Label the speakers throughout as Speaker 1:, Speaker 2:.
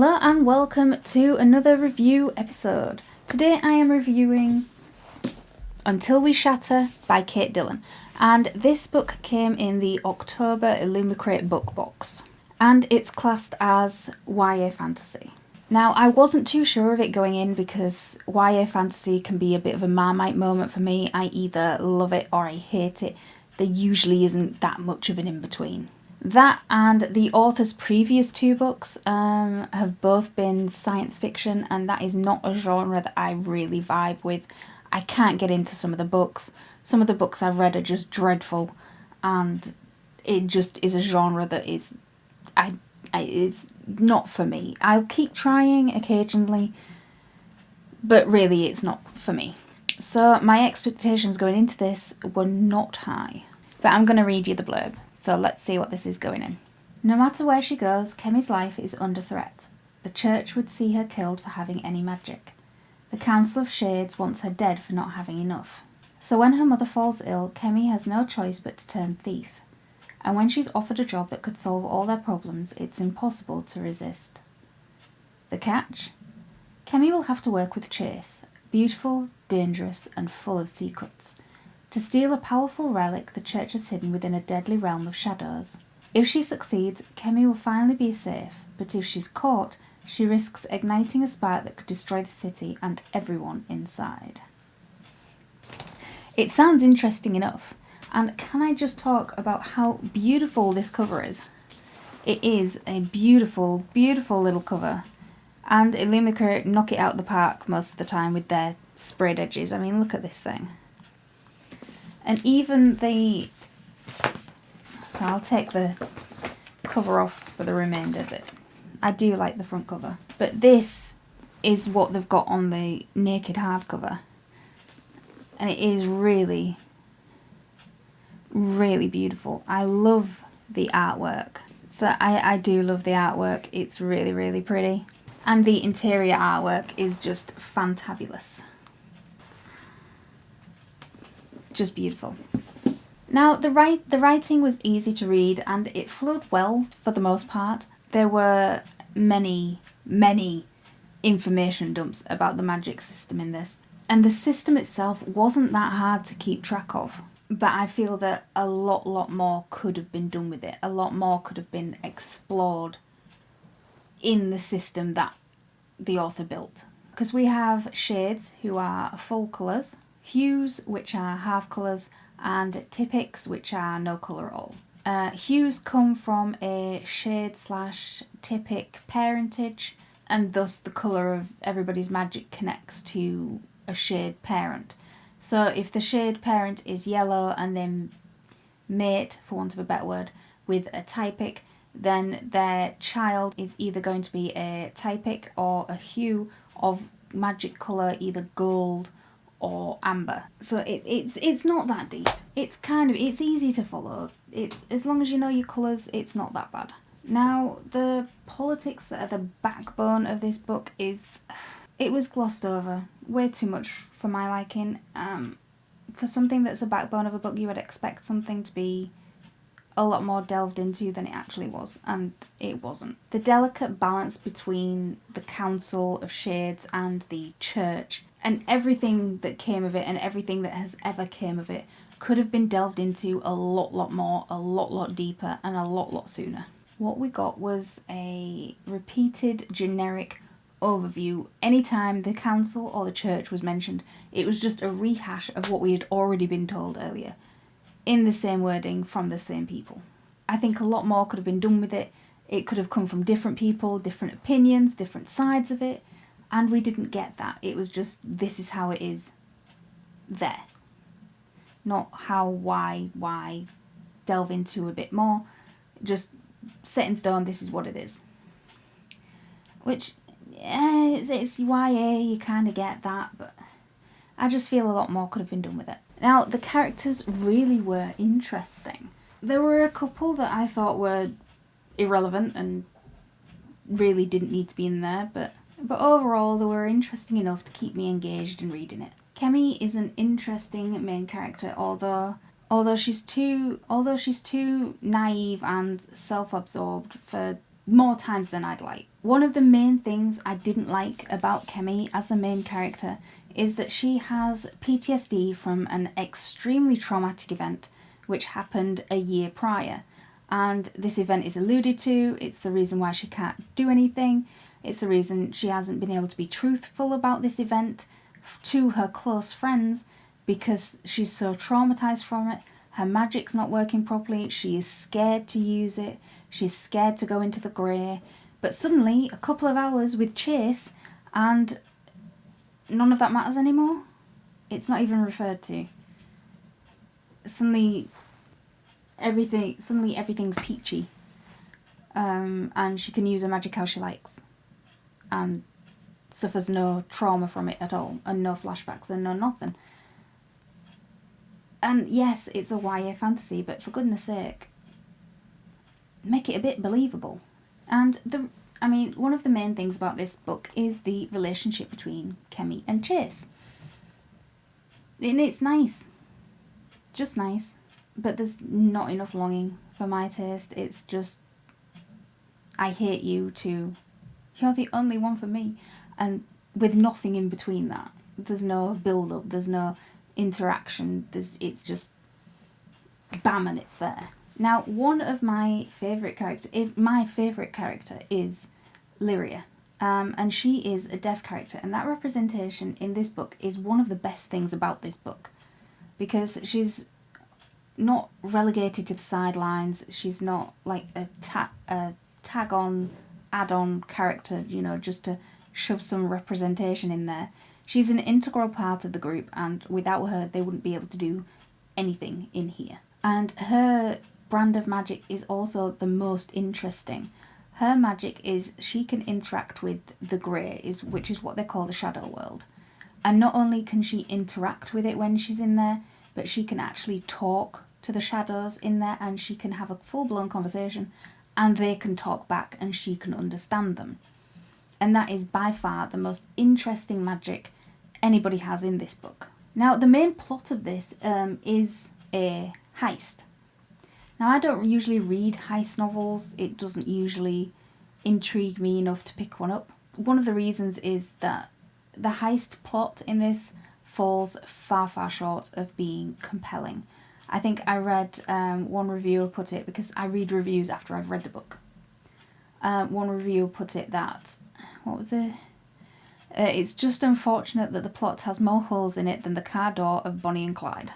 Speaker 1: Hello and welcome to another review episode. Today I am reviewing Until We Shatter by Kate Dillon, and this book came in the October Illumicrate book box, and it's classed as YA fantasy. Now, I wasn't too sure of it going in because YA fantasy can be a bit of a Marmite moment for me. I either love it or I hate it. There usually isn't that much of an in-between. That and the author's previous two books have both been science fiction, and that is not a genre that I really vibe with. I can't get into some of the books. Some of the books I've read are just dreadful, and it just is a genre that is, it's not for me. I'll keep trying occasionally, but really it's not for me. So my expectations going into this were not high. But I'm going to read you the blurb. So let's see what this is going in. No matter where she goes, Kemi's life is under threat. The church would see her killed for having any magic. The Council of Shades wants her dead for not having enough. So when her mother falls ill, Kemi has no choice but to turn thief. And when she's offered a job that could solve all their problems, it's impossible to resist. The catch? Kemi will have to work with Chase, beautiful, dangerous, and full of secrets, to steal a powerful relic the church has hidden within a deadly realm of shadows. If she succeeds, Kemi will finally be safe, but if she's caught, she risks igniting a spark that could destroy the city and everyone inside. It sounds interesting enough, and can I just talk about how beautiful this cover is? It is a beautiful, beautiful little cover, and Illumicrate knock it out the park most of the time with their sprayed edges. I mean, look at this thing. And even I'll take the cover off for the remainder of it. I do like the front cover. But this is what they've got on the naked hardcover. And it is really, really beautiful. I love the artwork. So I do love the artwork. It's really, really pretty. And the interior artwork is just fantabulous. Just beautiful. Now, the writing was easy to read and it flowed well for the most part. There were many, many information dumps about the magic system in this. And the system itself wasn't that hard to keep track of. But I feel that a lot more could have been done with it. A lot more could have been explored in the system that the author built. Because we have shades who are full colours, hues which are half colours, and typics which are no colour at all. Hues come from a shade/typic parentage, and thus the colour of everybody's magic connects to a shade parent. So if the shade parent is yellow and then mate, for want of a better word, with a typic, then their child is either going to be a typic or a hue of magic colour, either gold or amber. So it's not that deep. It's easy to follow. As long as you know your colours, it's not that bad. Now, the politics that are the backbone of this book it was glossed over way too much for my liking. For something that's a backbone of a book, you would expect something to be a lot more delved into than it actually was, and it wasn't. The delicate balance between the Council of Shades and the Church, and everything that came of it and everything that has ever came of it, could have been delved into a lot more, a lot deeper, and a lot sooner. What we got was a repeated generic overview. Anytime the Council or the Church was mentioned, it was just a rehash of what we had already been told earlier, in the same wording from the same people. I think a lot more could have been done with it. It could have come from different people, different opinions, different sides of it, and we didn't get that. It was just, this is how it is there. Not how, why, delve into a bit more. Just set in stone, this is what it is. Which, it's YA, you kind of get that, but I just feel a lot more could have been done with it. Now, the characters really were interesting. There were a couple that I thought were irrelevant and really didn't need to be in there, but overall they were interesting enough to keep me engaged in reading it. Kemi is an interesting main character, although she's too naive and self-absorbed for more times than I'd like. One of the main things I didn't like about Kemi as the main character is that she has PTSD from an extremely traumatic event which happened a year prior. And this event is alluded to, it's the reason why she can't do anything, it's the reason she hasn't been able to be truthful about this event to her close friends because she's so traumatised from it. Her magic's not working properly, she is scared to use it, she's scared to go into the grey. But suddenly, a couple of hours with Chase, and none of that matters anymore. It's not even referred to. Suddenly everything's peachy. And she can use her magic how she likes. And suffers no trauma from it at all, and no flashbacks, and no nothing. And yes, it's a YA fantasy, but for goodness sake, make it a bit believable. And one of the main things about this book is the relationship between Kemi and Chase. And it's nice. Just nice. But there's not enough longing for my taste. It's just, I hate you to, you're the only one for me. And with nothing in between that. There's no build-up, there's no interaction, it's just bam and it's there. Now, one of my favourite character is Lyria, and she is a deaf character, and that representation in this book is one of the best things about this book, because she's not relegated to the sidelines, she's not like a tag-on, add-on character, just to shove some representation in there. She's an integral part of the group, and without her, they wouldn't be able to do anything in here. And her brand of magic is also the most interesting. Her magic is she can interact with the grey, which is what they call the shadow world. And not only can she interact with it when she's in there, but she can actually talk to the shadows in there, and she can have a full-blown conversation, and they can talk back, and she can understand them. And that is by far the most interesting magic anybody has in this book. Now, the main plot of this is a heist. Now, I don't usually read heist novels. It doesn't usually intrigue me enough to pick one up. One of the reasons is that the heist plot in this falls far, far short of being compelling. I think I read one reviewer put it, because I read reviews after I've read the book. One reviewer put it that, what was it? It's just unfortunate that the plot has more holes in it than the car door of Bonnie and Clyde.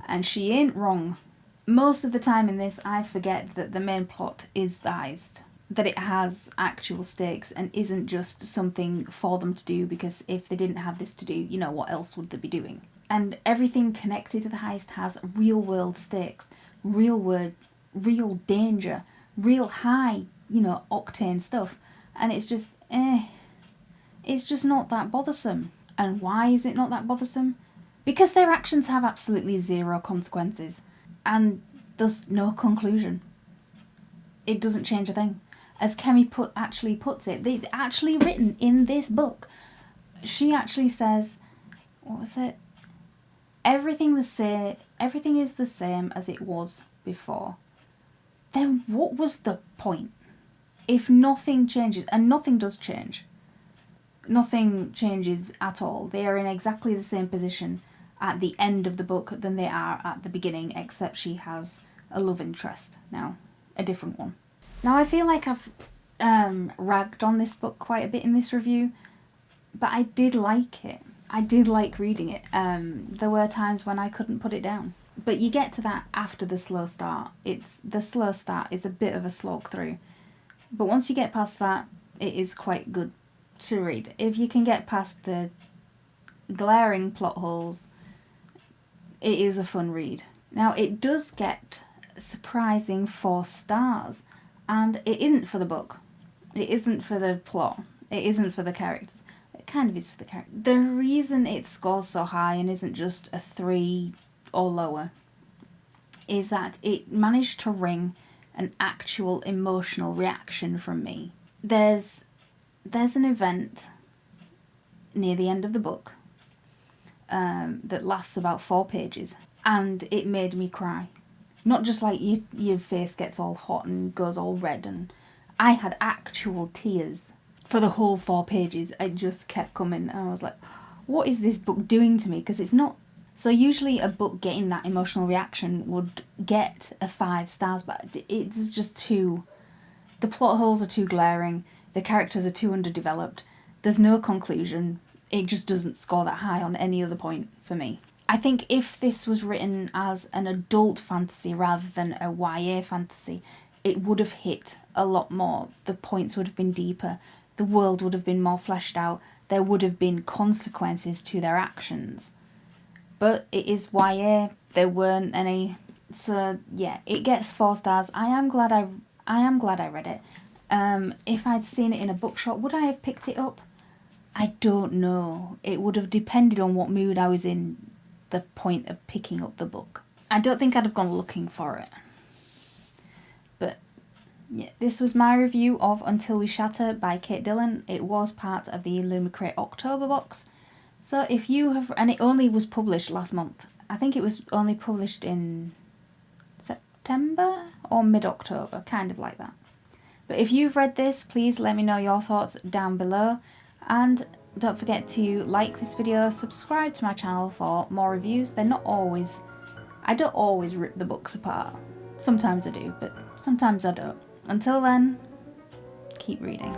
Speaker 1: And she ain't wrong. Most of the time in this, I forget that the main plot is the heist. That it has actual stakes and isn't just something for them to do, because if they didn't have this to do, what else would they be doing? And everything connected to the heist has real world stakes, real danger, real high, octane stuff. And it's just, it's just not that bothersome. And why is it not that bothersome? Because their actions have absolutely zero consequences. And there's no conclusion. It doesn't change a thing. As Kemi puts it, they've actually written in this book, she actually says, what was it? Everything is the same as it was before. Then what was the point? If nothing changes, and nothing does change. Nothing changes at all. They are in exactly the same position at the end of the book than they are at the beginning, except she has a love interest now, a different one. Now, I feel like I've ragged on this book quite a bit in this review, but I did like it. I did like reading it. There were times when I couldn't put it down. But you get to that after the slow start. The slow start is a bit of a slog through. But once you get past that, it is quite good to read. If you can get past the glaring plot holes, it is a fun read. Now, it does get surprising 4 stars, and it isn't for the book. It isn't for the plot. It isn't for the characters. It kind of is for the characters. The reason it scores so high and isn't just a 3 or lower is that it managed to wring an actual emotional reaction from me. There's an event near the end of the book that lasts about 4 pages, and it made me cry. Not just like your face gets all hot and goes all red I had actual tears for the whole 4 pages. It just kept coming, and I was like, what is this book doing to me? Because it's not... So usually a book getting that emotional reaction would get a 5 stars, but it's just too... The plot holes are too glaring, the characters are too underdeveloped, there's no conclusion, it just doesn't score that high on any other point for me. I think if this was written as an adult fantasy rather than a YA fantasy, it would have hit a lot more. The points would have been deeper, the world would have been more fleshed out, there would have been consequences to their actions. But it is YA, there weren't any, so yeah, it gets 4 stars. I am glad I read it. If I'd seen it in a bookshop, would I have picked it up? I don't know. It would have depended on what mood I was in the point of picking up the book. I don't think I'd have gone looking for it. But yeah, this was my review of Until We Shatter by Kate Dillon. It was part of the Illumicrate October box. So if you have... And it only was published last month. I think it was only published in September or mid-October, kind of like that. But if you've read this, please let me know your thoughts down below. And don't forget to like this video, subscribe to my channel for more reviews. They're not always... I don't always rip the books apart. Sometimes I do, but sometimes I don't. Until then, keep reading.